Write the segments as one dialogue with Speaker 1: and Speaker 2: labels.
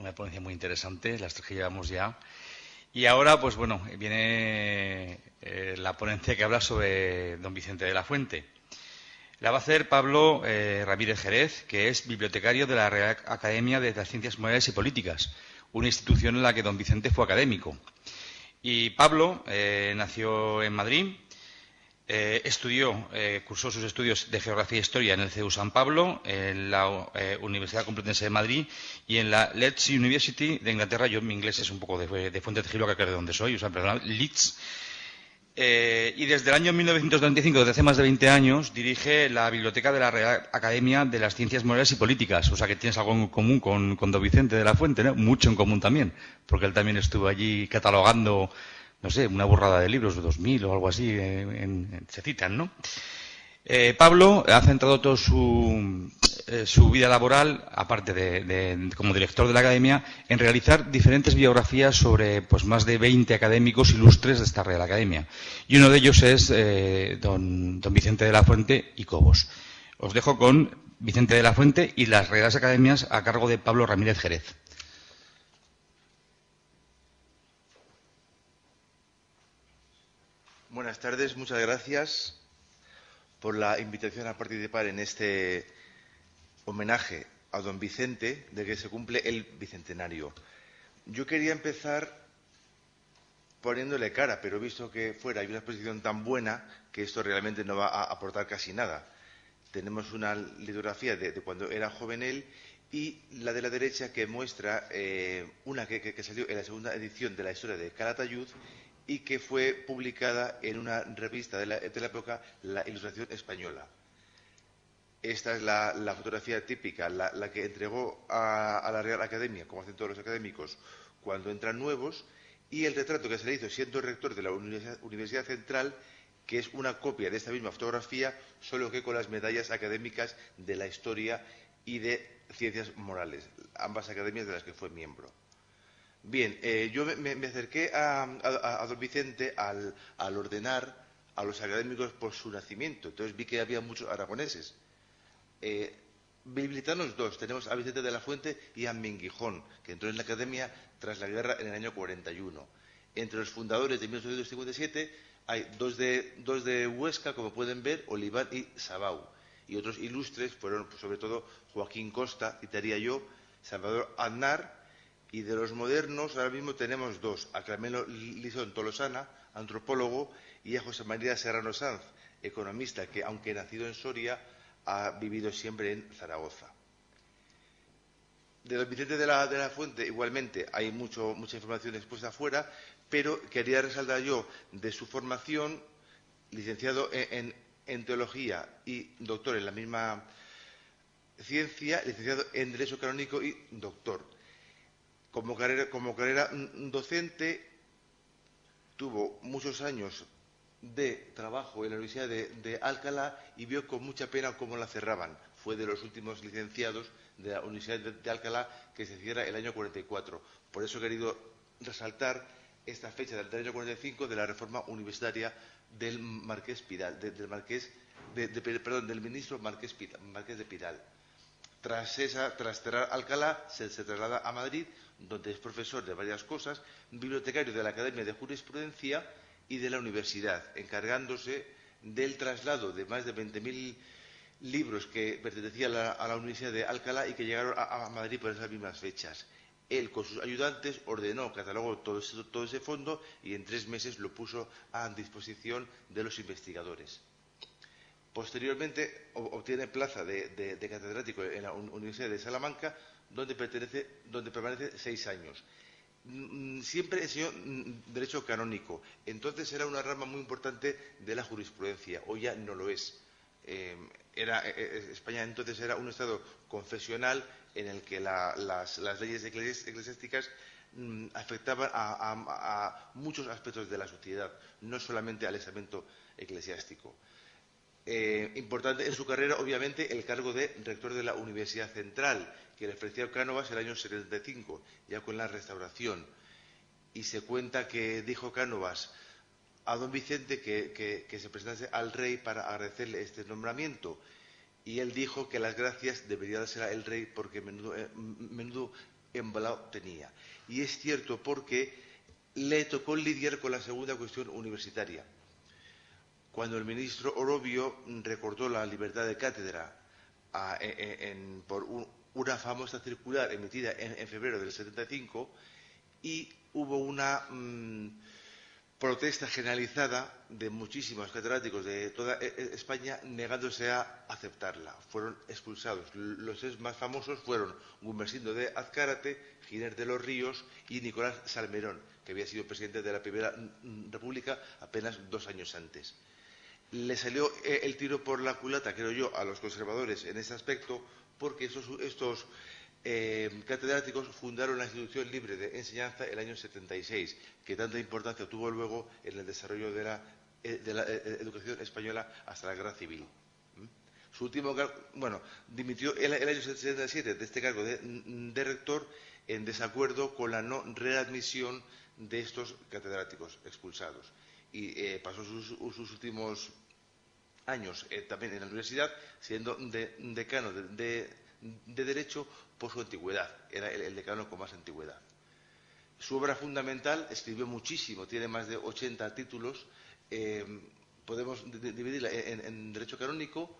Speaker 1: una ponencia muy interesante, las tres que llevamos ya. Y ahora, pues bueno, viene la ponencia que habla sobre don Vicente de la Fuente. La va a hacer Pablo Ramírez Jerez, que es bibliotecario de la Real Academia de las Ciencias Morales y Políticas, una institución en la que don Vicente fue académico. Y Pablo nació en Madrid, cursó sus estudios de Geografía e Historia en el CEU San Pablo, en la Universidad Complutense de Madrid y en la Leeds University de Inglaterra. Yo, mi inglés es un poco de fuente de Giloca, que es de donde soy, perdón, Leeds. Y desde el año 1995, desde hace más de 20 años, dirige la biblioteca de la Real Academia de las Ciencias Morales y Políticas. O sea que tienes algo en común con don Vicente de la Fuente, ¿no? Mucho en común también, porque él también estuvo allí catalogando, no sé, una burrada de libros, 2000 o algo así, se citan, ¿no? Pablo ha centrado toda su vida laboral, aparte como director de la Academia, en realizar diferentes biografías sobre pues, más de 20 académicos ilustres de esta Real Academia. Y uno de ellos es don Vicente de la Fuente y Cobos. Os dejo con Vicente de la Fuente y las Reales Academias a cargo de Pablo Ramírez Jerez.
Speaker 2: Buenas tardes, muchas gracias por la invitación a participar en este homenaje a don Vicente, de que se cumple el bicentenario. Yo quería empezar poniéndole cara, pero visto que fuera hay una exposición tan buena que esto realmente no va a aportar casi nada. Tenemos una litografía de cuando era joven él y la de la derecha que muestra una que salió en la segunda edición de la historia de Calatayud y que fue publicada en una revista de la época, La Ilustración Española. Esta es la fotografía típica, la que entregó a la Real Academia, como hacen todos los académicos, cuando entran nuevos, y el retrato que se le hizo siendo rector de la Universidad Central, que es una copia de esta misma fotografía, solo que con las medallas académicas de la Historia y de Ciencias Morales, ambas academias de las que fue miembro. Bien, yo me acerqué a don Vicente al ordenar a los académicos por su nacimiento. Entonces vi que había muchos aragoneses. Bilitanos dos, tenemos a Vicente de la Fuente y a Menguijón, que entró en la academia tras la guerra en el año 41. Entre los fundadores de 1857 hay dos de Huesca, como pueden ver, Olivar y Sabau. Y otros ilustres fueron, pues, sobre todo, Joaquín Costa, citaría yo, Salvador Aznar. Y de los modernos, ahora mismo tenemos dos, a Carmelo Lizón Tolosana, antropólogo, y a José María Serrano Sanz, economista, que aunque nacido en Soria, ha vivido siempre en Zaragoza. De don Vicente de la Fuente, igualmente, hay mucha información expuesta afuera, pero quería resaltar yo de su formación, licenciado en Teología y doctor en la misma ciencia, licenciado en Derecho Canónico y doctor. Como carrera docente, tuvo muchos años de trabajo en la Universidad de Alcalá y vio con mucha pena cómo la cerraban. Fue de los últimos licenciados de la Universidad de Alcalá, que se cierra el año 44. Por eso he querido resaltar esta fecha del año 45 de la reforma universitaria del Marqués Pidal, del ministro Marqués de Pidal. Tras cerrar Alcalá, se traslada a Madrid, donde es profesor de varias cosas, bibliotecario de la Academia de Jurisprudencia y de la Universidad, encargándose del traslado de más de 20.000 libros que pertenecían a la Universidad de Alcalá y que llegaron a Madrid por esas mismas fechas. Él, con sus ayudantes, ordenó, catalogó todo ese fondo y en 3 meses lo puso a disposición de los investigadores. Posteriormente obtiene plaza de catedrático en la Universidad de Salamanca, donde permanece 6 años. Siempre enseñó Derecho Canónico. Entonces era una rama muy importante de la jurisprudencia. Hoy ya no lo es. España entonces era un estado confesional en el que las leyes eclesiásticas afectaban a muchos aspectos de la sociedad, no solamente al estamento eclesiástico. Importante en su carrera, obviamente, el cargo de rector de la Universidad Central, que le ofreció Cánovas el año 75, ya con la restauración. Y se cuenta que dijo Cánovas a don Vicente que se presentase al rey para agradecerle este nombramiento. Y él dijo que las gracias debería dársela el rey porque menudo embalado tenía. Y es cierto porque le tocó lidiar con la segunda cuestión universitaria. Cuando el ministro Orobio recortó la libertad de cátedra por una famosa circular emitida en febrero del 75, y hubo una protesta generalizada de muchísimos catedráticos de toda España negándose a aceptarla. Fueron expulsados. Los más famosos fueron Gumersindo de Azcárate, Giner de los Ríos y Nicolás Salmerón, que había sido presidente de la Primera República apenas 2 años antes. Le salió el tiro por la culata, creo yo, a los conservadores en ese aspecto, porque estos catedráticos fundaron la Institución Libre de Enseñanza el año 76, que tanta importancia tuvo luego en el desarrollo de la educación española hasta la Guerra Civil. Su último dimitió el año 77 de este cargo de rector en desacuerdo con la no readmisión de estos catedráticos expulsados. Y pasó sus últimos años también en la universidad, siendo decano de Derecho por su antigüedad. Era el decano con más antigüedad. Su obra fundamental, escribió muchísimo, tiene más de 80 títulos. Podemos dividirla en Derecho Canónico,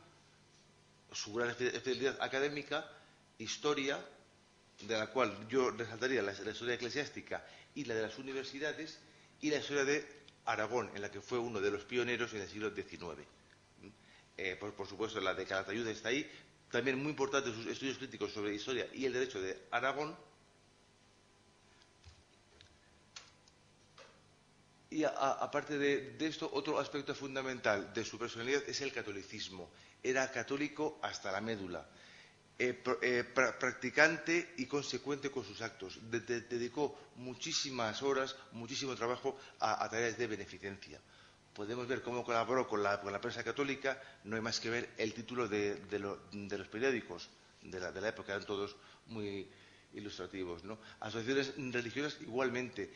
Speaker 2: su gran fidelidad académica, Historia, de la cual yo resaltaría la historia eclesiástica y la de las universidades, y la historia de Aragón, en la que fue uno de los pioneros en el siglo XIX. Por supuesto, la de Calatayud está ahí. También muy importante sus estudios críticos sobre historia y el derecho de Aragón. Y aparte de esto, otro aspecto fundamental de su personalidad es el catolicismo. Era católico hasta la médula. Practicante y consecuente con sus actos. Dedicó muchísimas horas, muchísimo trabajo a tareas de beneficencia. Podemos ver cómo colaboró con la prensa católica. No hay más que ver el título de los periódicos de la época, eran todos muy ilustrativos, ¿no? Asociaciones religiosas igualmente,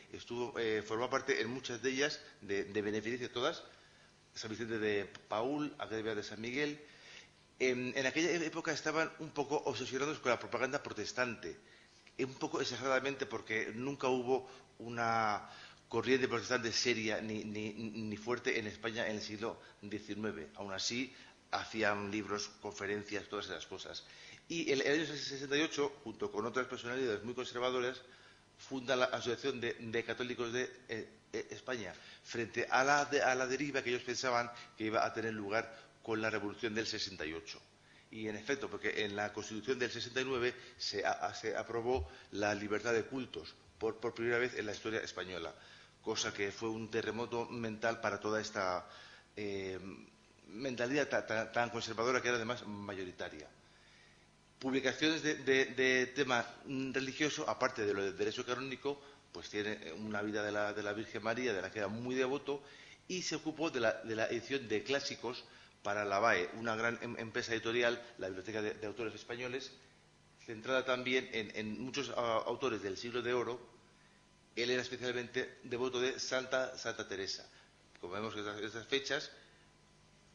Speaker 2: formó parte en muchas de ellas de beneficencia, todas. San Vicente de Paúl, Academia de San Miguel. En aquella época estaban un poco obsesionados con la propaganda protestante, un poco exageradamente, porque nunca hubo una corriente protestante seria ni fuerte en España en el siglo XIX. Aún así, hacían libros, conferencias, todas esas cosas. Y en el año 68, junto con otras personalidades muy conservadoras, funda la Asociación de Católicos de España, frente a la deriva que ellos pensaban que iba a tener lugar con la Revolución del 68. Y en efecto, porque en la Constitución del 69 se aprobó la libertad de cultos por primera vez en la historia española, cosa que fue un terremoto mental para toda esta mentalidad tan conservadora, que era además mayoritaria. Publicaciones de tema religioso, aparte de lo del derecho canónico, pues tiene una vida de la Virgen María, de la que era muy devoto, y se ocupó de la edición de clásicos para la BAE, una gran empresa editorial, la Biblioteca de Autores Españoles, centrada también en muchos autores del siglo de oro. Él era especialmente devoto de Santa Teresa. Como vemos en estas fechas,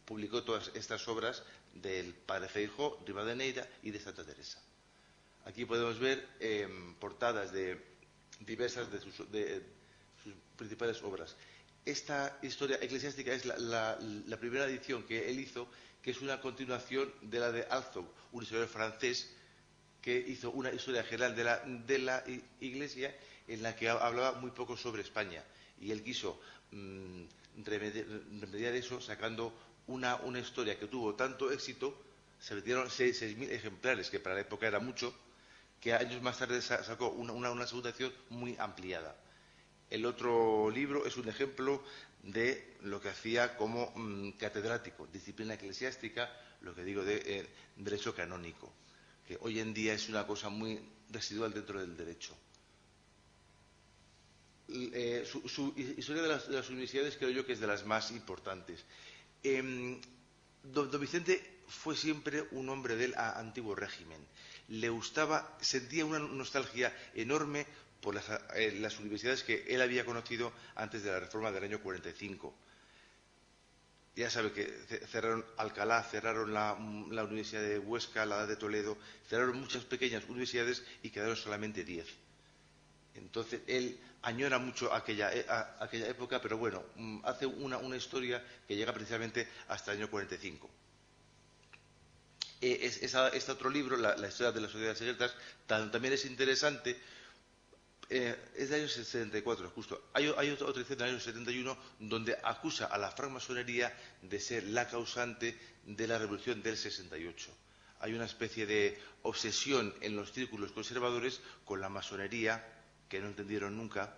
Speaker 2: publicó todas estas obras del Padre Feijó, Rivadeneira y de Santa Teresa. Aquí podemos ver portadas de diversas de sus principales obras. Esta historia eclesiástica es la primera edición que él hizo, que es una continuación de la de Alzog, un historiador francés que hizo una historia general de la Iglesia, en la que hablaba muy poco sobre España. Y él quiso remediar eso sacando una historia que tuvo tanto éxito. Se vendieron 6.000 ejemplares, que para la época era mucho, que años más tarde sacó una segunda edición muy ampliada. El otro libro es un ejemplo de lo que hacía como catedrático, disciplina eclesiástica, lo que digo de derecho canónico, que hoy en día es una cosa muy residual dentro del derecho. Su historia de las universidades creo yo que es de las más importantes. Don Vicente fue siempre un hombre del antiguo régimen. Le gustaba, sentía una nostalgia enorme por las universidades que él había conocido antes de la reforma del año 45. Ya sabe que cerraron Alcalá, cerraron la Universidad de Huesca, la de Toledo, cerraron muchas pequeñas universidades y quedaron solamente 10. Entonces él añora mucho aquella época, pero bueno, hace una historia que llega precisamente hasta el año 45. Este otro libro, la historia de las sociedades secretas, también es interesante. Es del año 74, justo. Hay otra edición del año 71 donde acusa a la francmasonería de ser la causante de la revolución del 68. Hay una especie de obsesión en los círculos conservadores con la masonería, que no entendieron nunca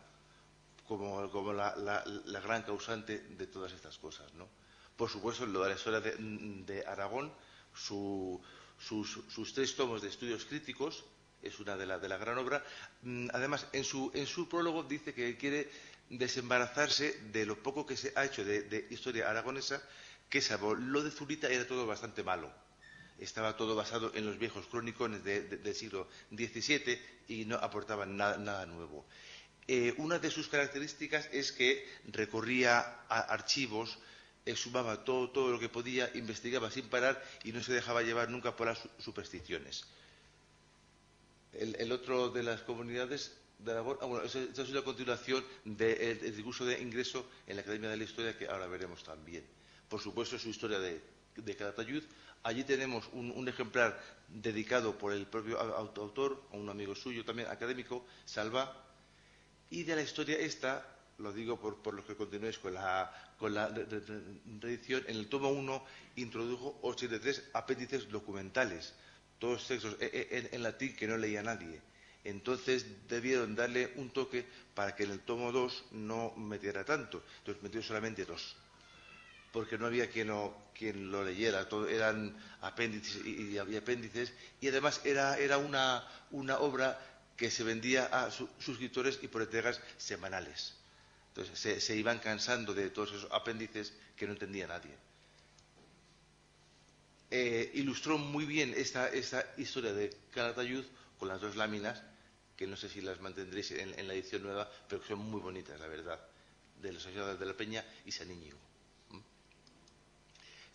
Speaker 2: como la gran causante de todas estas cosas, ¿no? Por supuesto, lo de la historia de Aragón, sus 3 tomos de estudios críticos, es una de la gran obra. Además, en su prólogo dice que quiere desembarazarse de lo poco que se ha hecho de historia aragonesa, que salvo lo de Zurita era todo bastante malo. Estaba todo basado en los viejos crónicos del siglo XVII y no aportaban nada nuevo. Una de sus características es que recorría a archivos, exhumaba todo lo que podía, investigaba sin parar y no se dejaba llevar nunca por las supersticiones. El otro de las comunidades de Aragón, esta es una continuación del discurso de ingreso en la Academia de la Historia, que ahora veremos también. Por supuesto, su historia de Calatayud. Allí tenemos un ejemplar dedicado por el propio autor, a un amigo suyo también académico, Salvá. Y de la historia esta, lo digo por lo que continúes con la reedición, en el tomo 1 introdujo 83 apéndices documentales, todos textos en latín que no leía nadie. Entonces debieron darle un toque para que en el tomo 2 no metiera tanto. Entonces metió solamente 2, porque no había quien lo leyera. Todo eran apéndices y apéndices, y además era una obra que se vendía a suscriptores y por entregas semanales. Entonces se iban cansando de todos esos apéndices que no entendía nadie. Ilustró muy bien esta historia de Calatayud con las 2 láminas, que no sé si las mantendréis en la edición nueva, pero que son muy bonitas, la verdad, de los Asociados de la Peña y San Íñigo.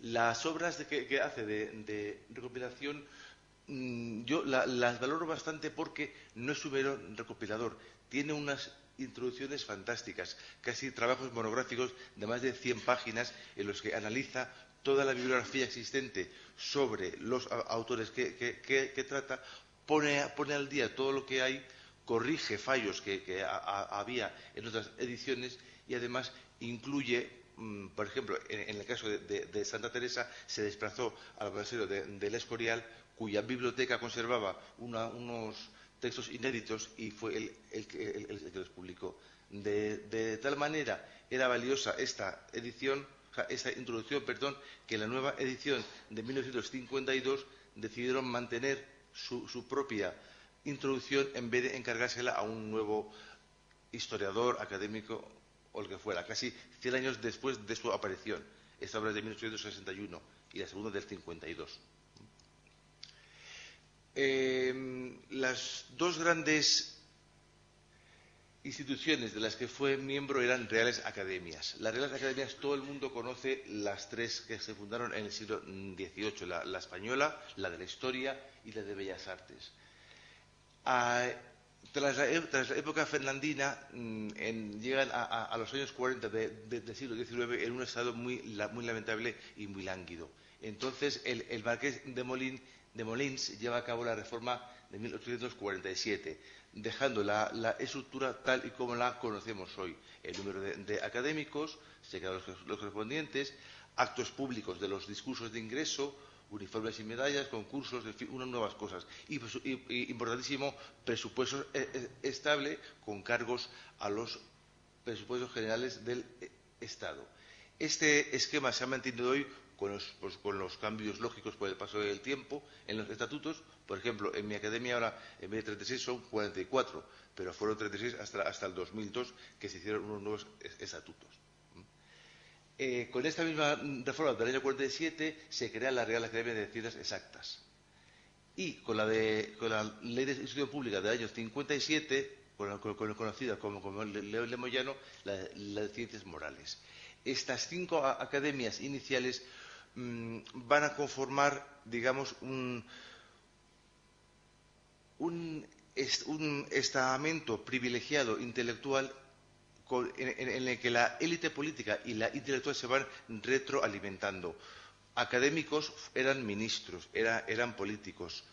Speaker 2: Las obras que hace de recopilación, yo las valoro bastante porque no es un mero recopilador, tiene unas introducciones fantásticas, casi trabajos monográficos de más de 100 páginas en los que analiza toda la bibliografía existente sobre los autores que trata, pone al día todo lo que hay, corrige fallos que había en otras ediciones y además incluye, por ejemplo, en el caso de Santa Teresa, se desplazó al monasterio del Escorial, cuya biblioteca conservaba unos textos inéditos y fue el que los publicó. De tal manera era valiosa esta introducción, que en la nueva edición de 1952 decidieron mantener su propia introducción en vez de encargársela a un nuevo historiador, académico o lo que fuera, casi 100 años después de su aparición. Esta obra es de 1861 y la segunda del 52. Las 2 grandes instituciones de las que fue miembro eran reales academias. Las reales academias, todo el mundo conoce las 3 que se fundaron en el siglo XVIII, la española, la de la historia y la de Bellas Artes. Tras la época fernandina, llegan a los años 40 del siglo XIX en un estado muy lamentable y muy lánguido. Entonces el marqués de Molins lleva a cabo la reforma de 1847, dejando la estructura tal y como la conocemos hoy. El número de académicos, se quedan los correspondientes, actos públicos de los discursos de ingreso, uniformes y medallas, concursos, en fin, unas nuevas cosas. Y importantísimo, presupuesto estable con cargos a los presupuestos generales del Estado. Este esquema se ha mantenido hoy con los cambios lógicos por el paso del tiempo en los estatutos. Por ejemplo, en mi academia ahora, en vez de 36, son 44, pero fueron 36 hasta el 2002 que se hicieron unos nuevos estatutos. Con esta misma reforma del año 47 se crea la Real Academia de Ciencias Exactas. Y con la Ley de Instrucción Pública del año 57, conocida como Ley de Moyano, la de Ciencias Morales. Estas 5 academias iniciales van a conformar, digamos, un estamento privilegiado intelectual en el que la élite política y la intelectual se van retroalimentando. Académicos eran ministros, eran políticos.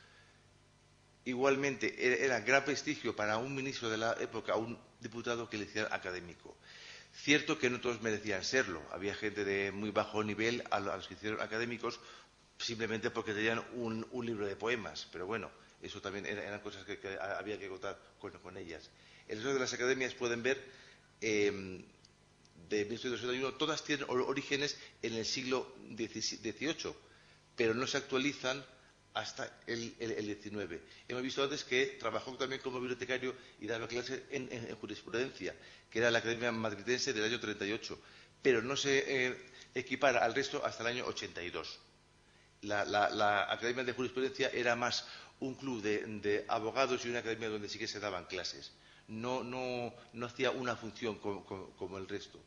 Speaker 2: Igualmente, era gran prestigio para un ministro de la época, un diputado, que le hicieran académico. Cierto que no todos merecían serlo. Había gente de muy bajo nivel a los que hicieron académicos simplemente porque tenían un libro de poemas. Pero bueno, eso también eran cosas que había que contar con ellas. El resto de las academias pueden ver, de 1881, todas tienen orígenes en el siglo XVIII, pero no se actualizan hasta el XIX. Hemos visto antes que trabajó también como bibliotecario y daba clases en jurisprudencia, que era la Academia Madridense del año 38, pero no se equipara al resto hasta el año 82. La Academia de Jurisprudencia era más un club de abogados y una academia donde sí que se daban clases. No hacía una función como el resto.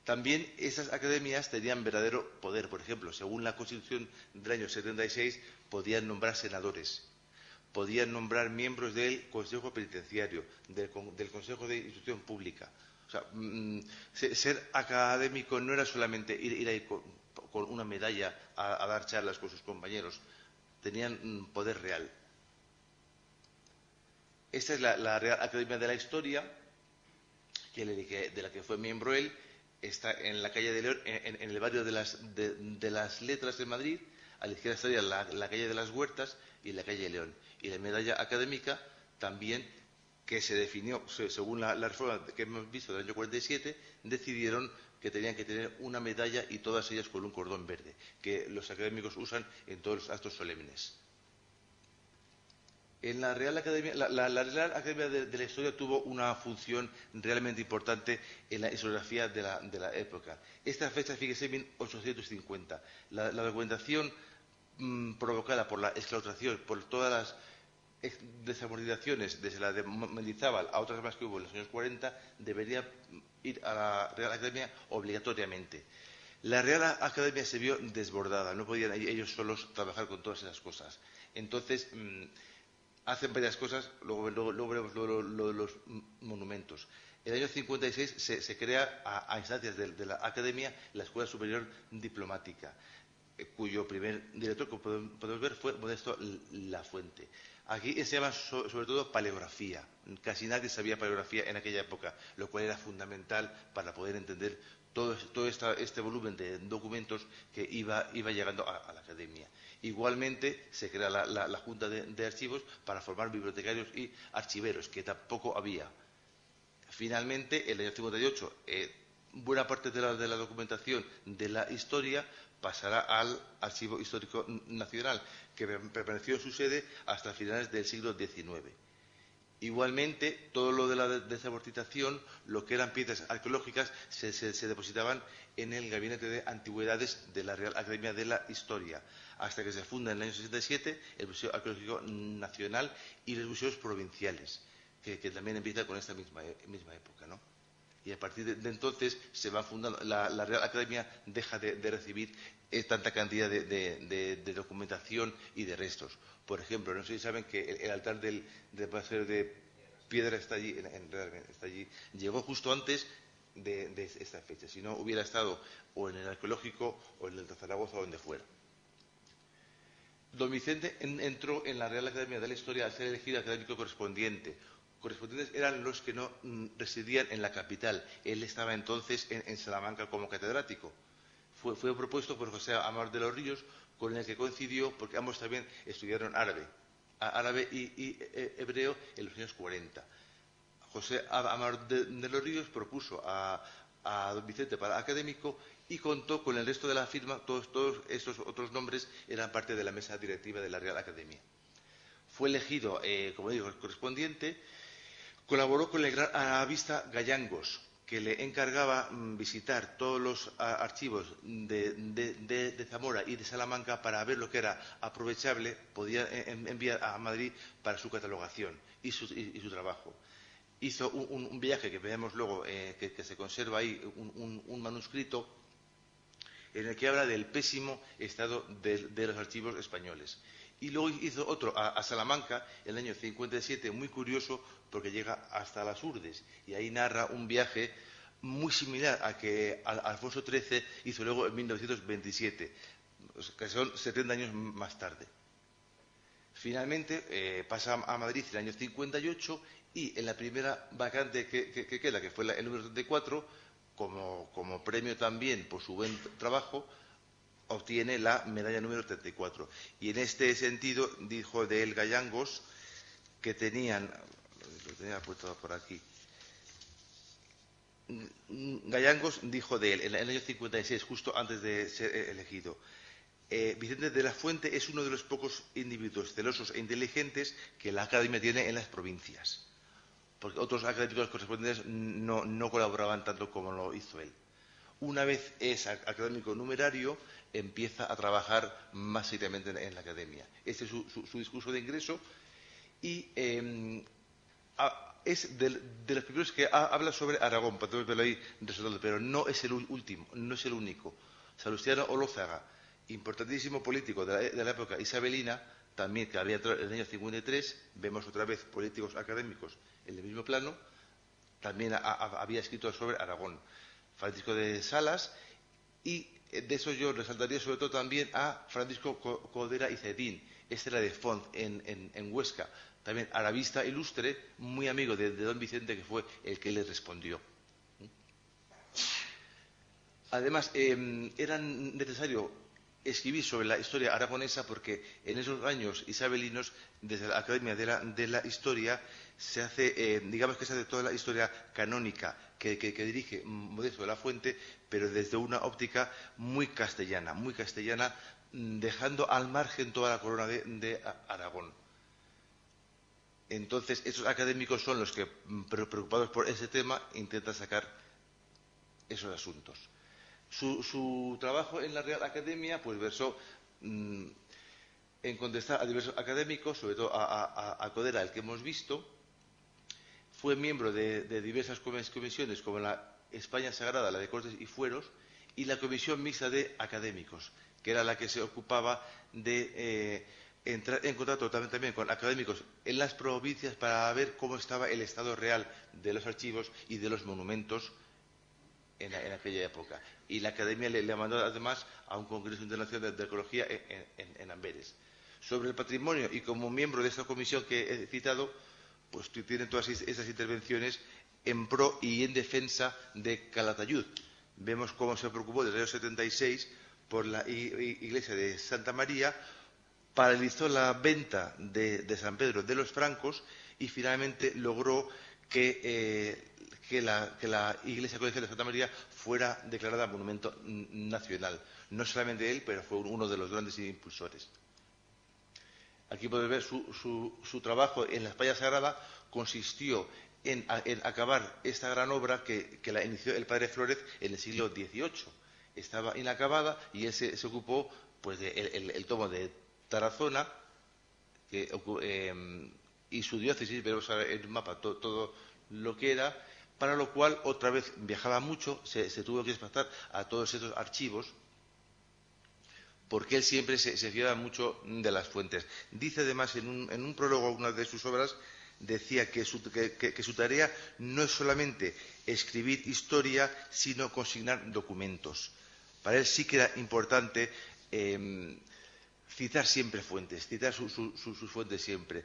Speaker 2: También esas academias tenían verdadero poder. Por ejemplo, según la Constitución del año 76, podían nombrar senadores, podían nombrar miembros del Consejo Penitenciario, del Consejo de Instrucción Pública. O sea, ser académico no era solamente ir ahí con una medalla a dar charlas con sus compañeros. Tenían poder real. Esta es la Real Academia de la Historia, de la que fue miembro él. Está en la calle de León, en el barrio de las Letras de Madrid. A la izquierda estaría la calle de las Huertas y la calle de León. Y la medalla académica también, que se definió según la reforma que hemos visto del año 47, decidieron que tenían que tener una medalla y todas ellas con un cordón verde, que los académicos usan en todos los actos solemnes. En la Real Academia, la Real Academia de la Historia tuvo una función realmente importante en la historiografía de la época. Esta fecha, fíjese, 1850. La documentación provocada por la exclaustración, por todas las desamortizaciones, desde la de Mendizábal a otras más que hubo en los años 40, debería ir a la Real Academia obligatoriamente. La Real Academia se vio desbordada, no podían ellos solos trabajar con todas esas cosas. Entonces, hacen varias cosas, luego veremos lo de los monumentos. En el año 56 se crea, a instancias de la Academia, la Escuela Superior Diplomática, cuyo primer director, como podemos ver, fue Modesto Lafuente. Aquí se llama sobre todo paleografía. Casi nadie sabía paleografía en aquella época, lo cual era fundamental para poder entender todo este volumen de documentos que iba llegando a la Academia. Igualmente se crea la Junta de Archivos para formar bibliotecarios y archiveros, que tampoco había. Finalmente, en el año 58, buena parte de la documentación de la historia pasará al Archivo Histórico Nacional, que permaneció en su sede hasta finales del siglo XIX. Igualmente, todo lo de la desamortización, lo que eran piezas arqueológicas, se depositaban en el Gabinete de Antigüedades de la Real Academia de la Historia, hasta que se funda en el año 67 el Museo Arqueológico Nacional y los museos provinciales, que también empieza con esta misma época, ¿no? Y a partir de entonces se va fundando, la Real Academia deja de recibir tanta cantidad de documentación y de restos. Por ejemplo, no sé si saben que el altar del Paseo de Piedra está allí, está allí. Llegó justo antes de esta fecha. Si no, hubiera estado o en el arqueológico o en el de Zaragoza o donde fuera. Don Vicente entró en la Real Academia de la Historia al ser elegido académico correspondiente. Correspondientes eran los que no residían en la capital. Él estaba entonces en Salamanca como catedrático. Fue propuesto por José Amar de los Ríos, con el que coincidió porque ambos también estudiaron árabe y hebreo en los años 40. José Amar de los Ríos propuso a don Vicente para académico y contó con el resto de la firma. Todos estos otros nombres eran parte de la mesa directiva de la Real Academia. Fue elegido, como digo, correspondiente. Colaboró con el gran arabista Gayangos, que le encargaba visitar todos los archivos de Zamora y de Salamanca para ver lo que era aprovechable, podía enviar a Madrid para su catalogación y su trabajo. hizo un viaje que vemos luego, que se conserva ahí, un manuscrito en el que habla del pésimo estado de los archivos españoles. Y luego hizo otro a Salamanca en el año 57, muy curioso, porque llega hasta las Urdes, y ahí narra un viaje muy similar a que Alfonso XIII hizo luego en 1927, que son 70 años más tarde. Finalmente pasa a Madrid en el año 58 y en la primera vacante que queda, que fue el número 34, como premio también por su buen trabajo, obtiene la medalla número 34. Y en este sentido dijo de él Gayangos que tenían, lo tenía puesto por aquí, Gayangos dijo de él en el año 56, justo antes de ser elegido: Vicente de la Fuente es uno de los pocos individuos celosos e inteligentes que la Academia tiene en las provincias, porque otros académicos correspondientes no colaboraban tanto como lo hizo él. Una vez es académico numerario, empieza a trabajar más seriamente en la Academia. Este es su discurso de ingreso, y es de los primeros que habla sobre Aragón, podemos verlo ahí resaltado, pero no es el último, no es el único. Salustiano Olózaga, importantísimo político de la época isabelina, también que había entrado en el año 53, vemos otra vez políticos académicos en el mismo plano, también había escrito sobre Aragón. Francisco de Salas, y de eso yo resaltaría sobre todo también a Francisco Codera y Cedín. Este era de Font, en Huesca, también arabista ilustre, muy amigo de don Vicente, que fue el que le respondió. Además, era necesario escribir sobre la historia aragonesa porque en esos años isabelinos, desde la Academia de la Historia, se hace, digamos que se hace toda la historia canónica que dirige Modesto de la Fuente, pero desde una óptica muy castellana, dejando al margen toda la corona de Aragón. Entonces, esos académicos son los que, preocupados por ese tema, intentan sacar esos asuntos. Su trabajo en la Real Academia pues versó en contestar a diversos académicos, sobre todo a Codera, el que hemos visto. Fue miembro de diversas comisiones, como la España Sagrada, la de Cortes y Fueros, y la Comisión Mixta de Académicos, que era la que se ocupaba de entrar en contacto también con académicos en las provincias para ver cómo estaba el estado real de los archivos y de los monumentos en aquella época. Y la Academia le mandó además a un Congreso Internacional de Arqueología en Amberes. Sobre el patrimonio, y como miembro de esta comisión que he citado, pues tiene todas esas intervenciones en pro y en defensa de Calatayud. Vemos cómo se preocupó desde el año 76 por la iglesia de Santa María, paralizó la venta de San Pedro de los francos y finalmente logró que la iglesia colegial de Santa María fuera declarada monumento nacional. No solamente él, pero fue uno de los grandes impulsores. Aquí podéis ver su trabajo en la España Sagrada. Consistió en acabar esta gran obra que la inició el padre Flórez en el siglo XVIII. Estaba inacabada y él se ocupó pues del tomo de Tarazona y su diócesis. Veremos ahora en el mapa todo lo que era, para lo cual otra vez viajaba mucho, se tuvo que desplazar a todos esos archivos, porque él siempre se fiaba mucho de las fuentes. Dice además en un prólogo a una de sus obras, decía que su tarea no es solamente escribir historia, sino consignar documentos. Para él sí que era importante citar siempre fuentes, citar sus fuentes siempre.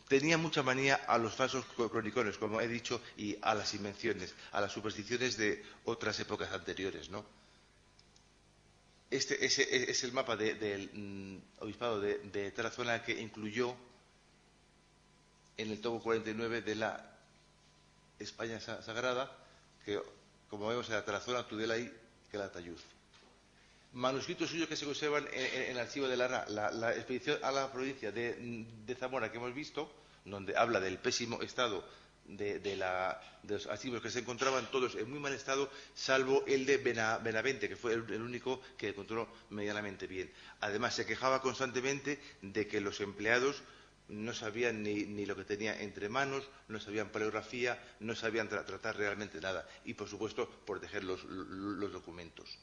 Speaker 2: Tenía mucha manía a los falsos cronicones, como he dicho, y a las invenciones, a las supersticiones de otras épocas anteriores, ¿no? Este es el mapa del obispado de Tarazona, que incluyó en el tomo 49 de la España Sagrada, que, como vemos, era Tarazona, Tudela y Calatayud. Manuscritos suyos que se conservan en el archivo de la expedición a la provincia de Zamora que hemos visto, donde habla del pésimo estado de los archivos que se encontraban, todos en muy mal estado, salvo el de Benavente, que fue el único que encontró medianamente bien. Además, se quejaba constantemente de que los empleados no sabían ni lo que tenía entre manos, no sabían paleografía, no sabían tratar realmente nada y, por supuesto, proteger los documentos.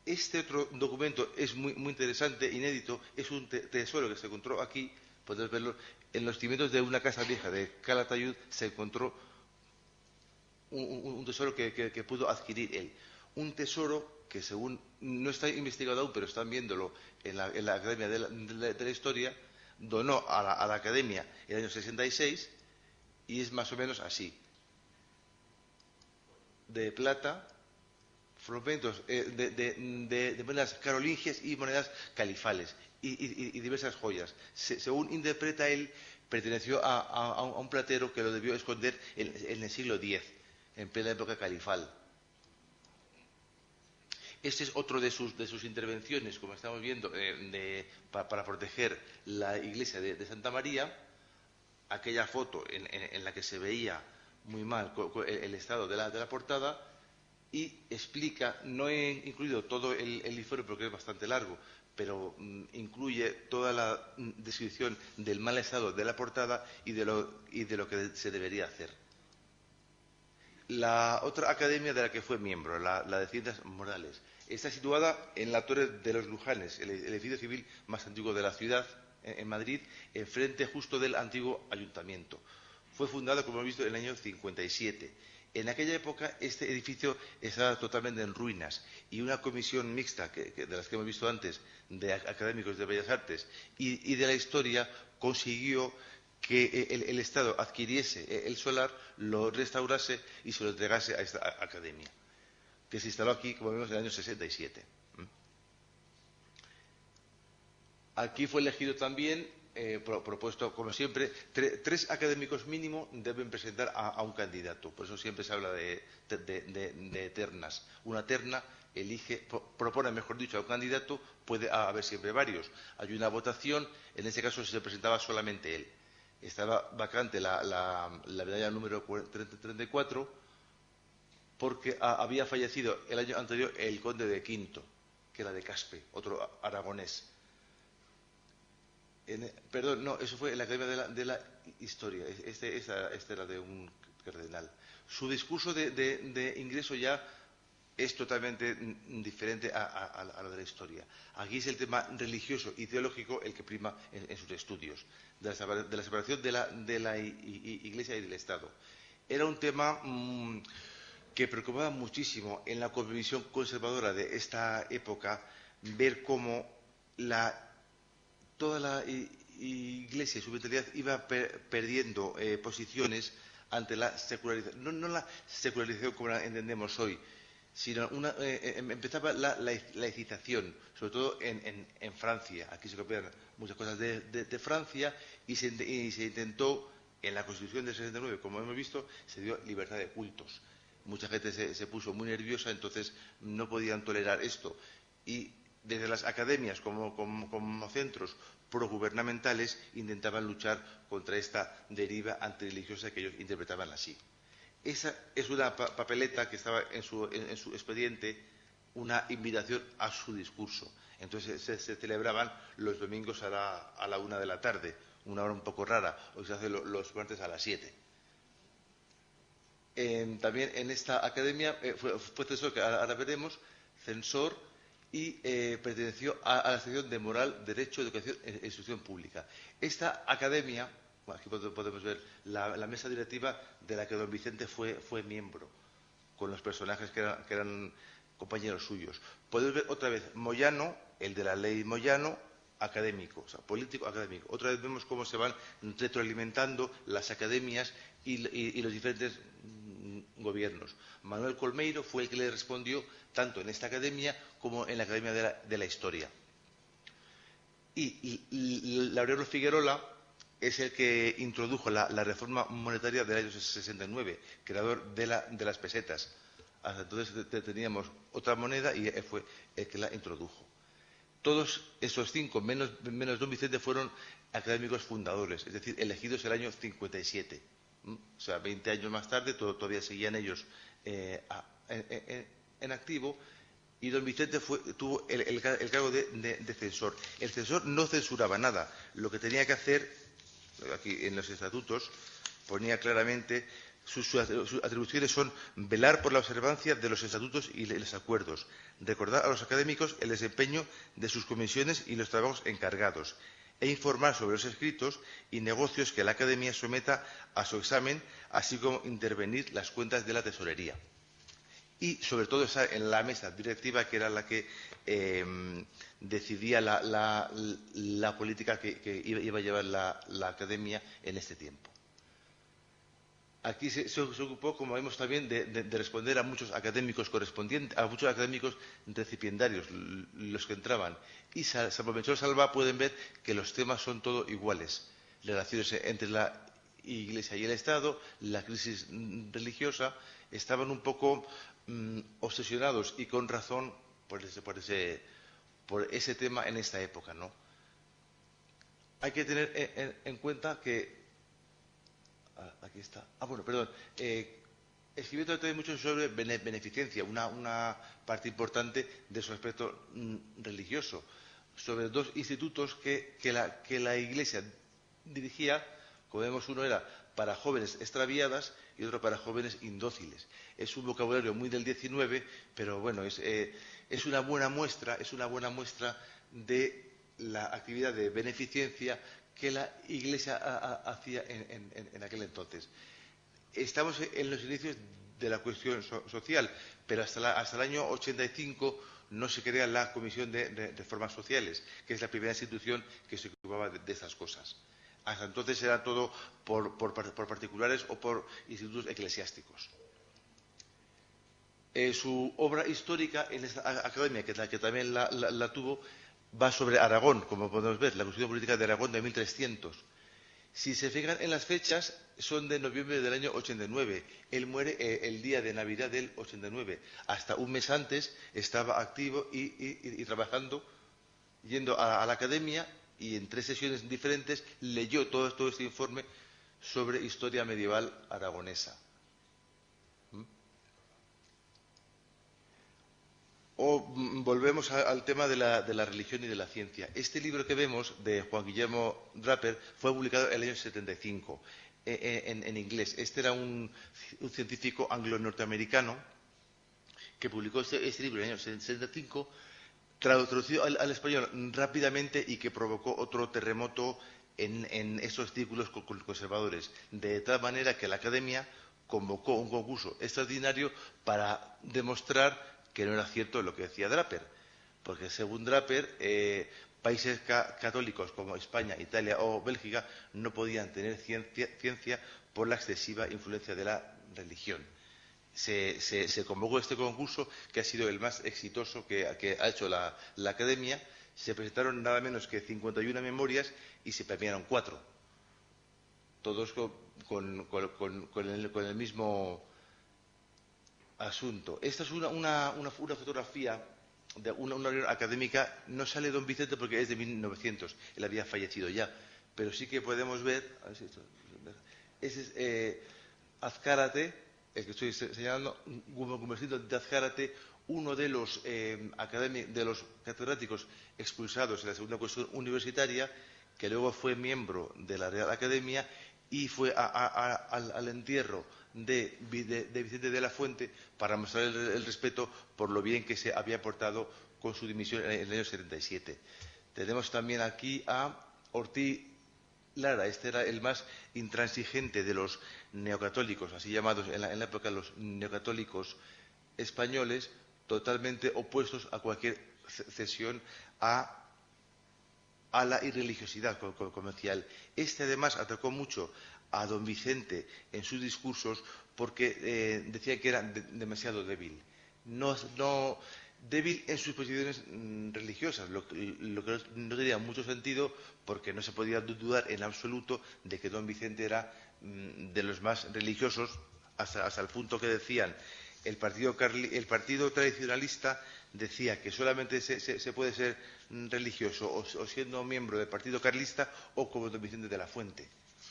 Speaker 2: Este otro documento es muy interesante, inédito, es un tesoro que se encontró aquí, podéis verlo, en los cimientos de una casa vieja de Calatayud se encontró un tesoro que pudo adquirir él. Un tesoro que, según no está investigado aún, pero están viéndolo en la Academia de la Historia, donó a la Academia en el año 66 y es más o menos así. De plata, fragmentos de monedas carolingias y monedas califales y diversas joyas. Según interpreta él, perteneció a un platero que lo debió esconder en el siglo X, en plena época califal. Este es otro de sus intervenciones, como estamos viendo, para proteger la iglesia de Santa María. Aquella foto en la que se veía muy mal el estado de la portada, y explica, no he incluido todo el informe porque es bastante largo, pero incluye toda la descripción del mal estado de la portada y de lo que se debería hacer. La otra academia de la que fue miembro, la de Ciencias Morales, está situada en la Torre de los Lujanes, el edificio civil más antiguo de la ciudad, en Madrid, enfrente justo del antiguo ayuntamiento. Fue fundado, como hemos visto, en el año 57. En aquella época este edificio estaba totalmente en ruinas y una comisión mixta, de las que hemos visto antes, de académicos de Bellas Artes y de la historia, consiguió que el Estado adquiriese el solar, lo restaurase y se lo entregase a esta academia, que se instaló aquí, como vemos, en el año 67. Aquí fue elegido también, propuesto, como siempre, tres académicos mínimo deben presentar a un candidato. Por eso siempre se habla de ternas. Una terna propone, mejor dicho, a un candidato, puede haber siempre varios. Hay una votación, en este caso se presentaba solamente él. Estaba vacante la medalla número 34 porque había fallecido el año anterior el conde de Quinto, que era de Caspe, otro aragonés. Perdón, no, eso fue en la Academia de la Historia. Este era de un cardenal. Su discurso de ingreso ya es totalmente diferente a lo de la historia. Aquí es el tema religioso y teológico el que prima en sus estudios, de la separación de la Iglesia y del Estado. Era un tema que preocupaba muchísimo en la cosmovisión conservadora de esta época, ver cómo toda la Iglesia y su mentalidad iba perdiendo posiciones ante la secularización. No la secularización como la entendemos hoy, sino empezaba la laicización, sobre todo en Francia. Aquí se copian muchas cosas de Francia y se intentó, en la Constitución del 69, como hemos visto, se dio libertad de cultos. Mucha gente se puso muy nerviosa, entonces no podían tolerar esto. Y desde las academias como centros progubernamentales intentaban luchar contra esta deriva antirreligiosa que ellos interpretaban así. Esa es una papeleta que estaba en su expediente, una invitación a su discurso. Entonces se celebraban los domingos a la 1 de la tarde, una hora un poco rara, hoy se hace los martes a las 7. También en esta academia fue censor, que ahora veremos, censor, y perteneció a la sección de Moral, Derecho, Educación e Instrucción Pública. Esta academia, aquí podemos ver la mesa directiva de la que don Vicente fue miembro, con los personajes que eran compañeros suyos. Podemos ver otra vez Moyano, el de la ley Moyano, académico, o sea, político académico. Otra vez vemos cómo se van retroalimentando las academias y los diferentes gobiernos. Manuel Colmeiro fue el que le respondió tanto en esta academia como en la Academia de la Historia. Y Laureano Figuerola es el que introdujo la reforma monetaria del año 69, creador de las pesetas. Hasta entonces teníamos otra moneda y él fue el que la introdujo. Todos esos 5, menos don Vicente, fueron académicos fundadores, es decir, elegidos el año 57. O sea, 20 años más tarde todavía seguían ellos en activo, y don Vicente tuvo el cargo de censor. El censor no censuraba nada, lo que tenía que hacer aquí en los estatutos, ponía claramente sus atribuciones son velar por la observancia de los estatutos y los acuerdos, recordar a los académicos el desempeño de sus comisiones y los trabajos encargados, e informar sobre los escritos y negocios que la Academia someta a su examen, así como intervenir las cuentas de la tesorería. Y, sobre todo, estar en la mesa directiva, que era la que decidía la política que iba a llevar la Academia en este tiempo. Aquí se ocupó, como vemos también, de responder a muchos académicos correspondientes, a muchos académicos recipiendarios, los que entraban. Y salvo Melchor Salva pueden ver que los temas son todos iguales. Relaciones entre la Iglesia y el Estado, la crisis religiosa, estaban un poco obsesionados, y con razón, por ese tema en esta época, ¿no? Hay que tener en cuenta que aquí está. Bueno, perdón. Escribió también mucho sobre beneficencia, una parte importante de su aspecto religioso, sobre dos institutos que la Iglesia dirigía. Como vemos, uno era para jóvenes extraviadas y otro para jóvenes indóciles. Es un vocabulario muy del XIX, pero bueno, es una buena muestra, de la actividad de beneficencia que la Iglesia hacía en aquel entonces. Estamos en los inicios de la cuestión social, pero hasta el año 85 no se crea la Comisión de Reformas Sociales, que es la primera institución que se ocupaba de estas cosas. Hasta entonces era todo por particulares o por institutos eclesiásticos. Su obra histórica en esta academia, que también la tuvo, va sobre Aragón, como podemos ver, la Constitución Política de Aragón de 1300. Si se fijan en las fechas, son de noviembre del año 89. Él muere el día de Navidad del 89. Hasta un mes antes estaba activo y trabajando, yendo a la academia, y en 3 sesiones diferentes leyó todo este informe sobre historia medieval aragonesa. O volvemos al tema de la religión y de la ciencia. Este libro que vemos, de Juan Guillermo Draper, fue publicado en el año 75, en inglés. Este era un científico anglo-norteamericano que publicó este libro en el año 75, traducido al español rápidamente, y que provocó otro terremoto en esos círculos conservadores, de tal manera que la Academia convocó un concurso extraordinario para demostrar que no era cierto lo que decía Draper, porque según Draper, países católicos como España, Italia o Bélgica no podían tener ciencia por la excesiva influencia de la religión. Se convocó este concurso, que ha sido el más exitoso que ha hecho la Academia. Se presentaron nada menos que 51 memorias y se premiaron 4, todos con el mismo asunto. Esta es una fotografía de una reunión académica. No sale don Vicente porque es de 1900, él había fallecido ya, pero sí que podemos ver, a ver si esto, ese es Azcárate, el que estoy señalando, Gumersindo de Azcárate, uno de los catedráticos expulsados en la segunda cuestión universitaria, que luego fue miembro de la Real Academia y fue al entierro de Vicente de la Fuente para mostrar el respeto por lo bien que se había portado con su dimisión en el año 77. Tenemos también aquí a Ortiz Lara. Este era el más intransigente de los neocatólicos, así llamados en la época los neocatólicos españoles, totalmente opuestos a cualquier cesión a la irreligiosidad comercial. Este, además, atacó mucho a don Vicente en sus discursos porque decía que era demasiado débil. Débil en sus posiciones religiosas, lo que no tenía mucho sentido, porque no se podía dudar en absoluto de que don Vicente era de los más religiosos, hasta el punto que decían el partido tradicionalista decía que solamente se puede ser religioso o siendo miembro del partido carlista o como don Vicente de la Fuente.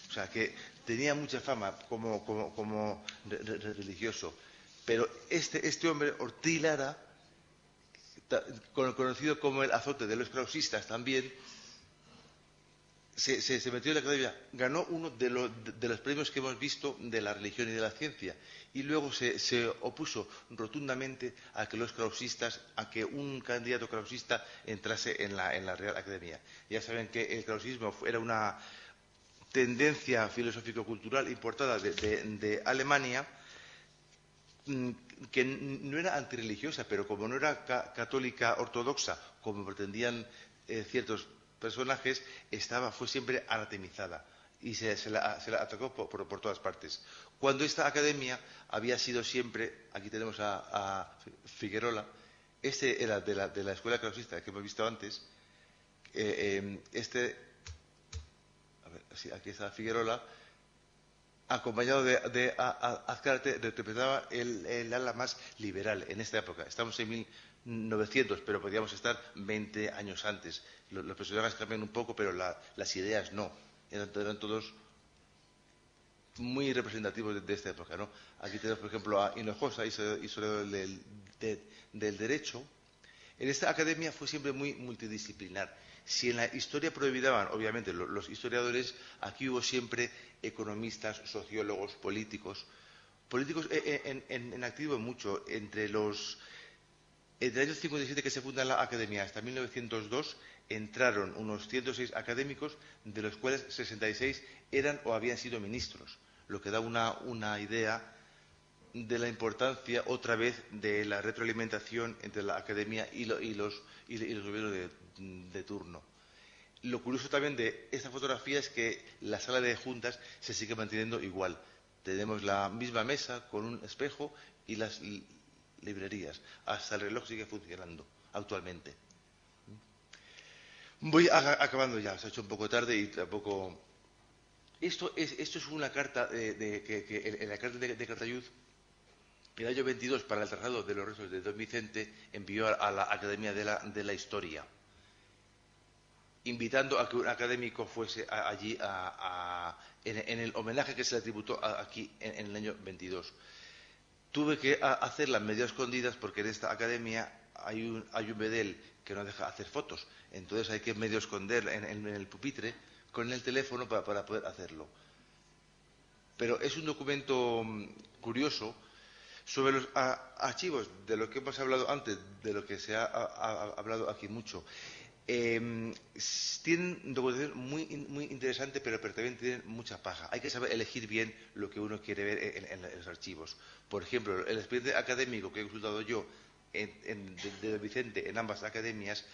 Speaker 2: O sea, que tenía mucha fama como religioso. Pero este hombre, Ortiz Lara, conocido como el azote de los krausistas también, se metió en la academia, ganó uno de los premios que hemos visto de la religión y de la ciencia, y luego se opuso rotundamente a que los krausistas, a que un candidato krausista entrase en la Real Academia. Ya saben que el krausismo era una tendencia filosófico-cultural importada de Alemania, que no era antirreligiosa, pero como no era católica ortodoxa, como pretendían ciertos personajes, fue siempre anatemizada y se la atacó por todas partes. Cuando esta academia había sido siempre, aquí tenemos a Figuerola, este era de la escuela krausista que hemos visto antes, a ver, sí, aquí está Figuerola, acompañado de Azcárate, representaba el ala más liberal en esta época. Estamos en 1900, pero podríamos estar 20 años antes. Los personajes cambian un poco, pero las ideas no. Eran todos muy representativos de esta época, ¿no? Aquí tenemos, por ejemplo, a Hinojosa, historiador del derecho. En esta academia fue siempre muy multidisciplinar. Si en la historia predominaban, obviamente, los historiadores, aquí hubo siempre economistas, sociólogos, políticos. Políticos en activo mucho. Entre el año 57 que se funda la academia hasta 1902 entraron unos 106 académicos, de los cuales 66 eran o habían sido ministros, lo que da una idea de la importancia, otra vez, de la retroalimentación entre la academia y los gobiernos de turno. Lo curioso también de esta fotografía es que la sala de juntas se sigue manteniendo igual. Tenemos la misma mesa con un espejo y las librerías. Hasta el reloj sigue funcionando actualmente. Voy acabando ya, se ha hecho un poco tarde y tampoco... Esto es una carta en la carta de Calatayud. En el año 22, para el traslado de los restos de Don Vicente, envió a la Academia de la Historia, invitando a que un académico fuese allí en el homenaje que se le tributó aquí en el año 22. Tuve que hacerlas medio escondidas porque en esta academia hay un bedel que no deja hacer fotos. Entonces hay que medio esconder en el pupitre con el teléfono para poder hacerlo. Pero es un documento curioso sobre los archivos, de lo que hemos hablado antes, de lo que se ha hablado aquí mucho. Tienen documentación muy interesante, pero también tienen mucha paja. Hay que saber elegir bien lo que uno quiere ver en los archivos. Por ejemplo, el expediente académico que he consultado yo de Vicente en ambas academias,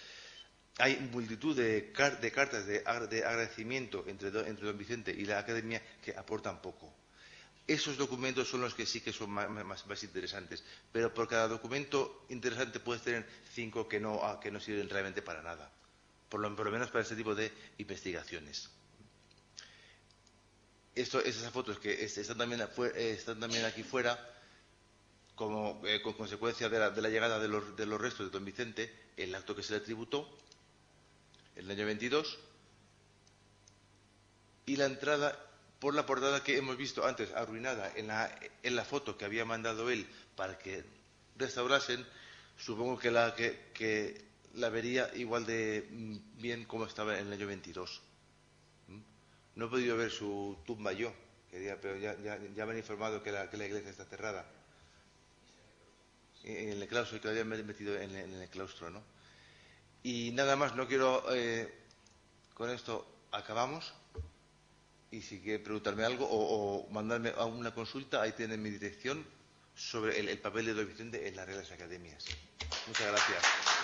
Speaker 2: hay multitud de cartas de agradecimiento entre don Vicente y la academia que aportan poco. Esos documentos son los que sí que son más interesantes, pero por cada documento interesante puedes tener 5 que no sirven realmente para nada, por lo menos para este tipo de investigaciones. Esas fotos que están también aquí fuera, como con consecuencia de la llegada de los restos de don Vicente, el acto que se le tributó, en el año 22, y la entrada por la portada que hemos visto antes, arruinada en la foto que había mandado él para que restaurasen. Supongo que la vería igual de bien como estaba en el año 22. No he podido ver su tumba yo, pero ya me han informado que la iglesia está cerrada. En el claustro, que lo habían metido en el claustro, ¿no? Y nada más, no quiero... con esto acabamos. Y si quiere preguntarme algo o mandarme a una consulta, ahí tienen mi dirección sobre el papel de don Vicente en las Reales Academias. Muchas gracias.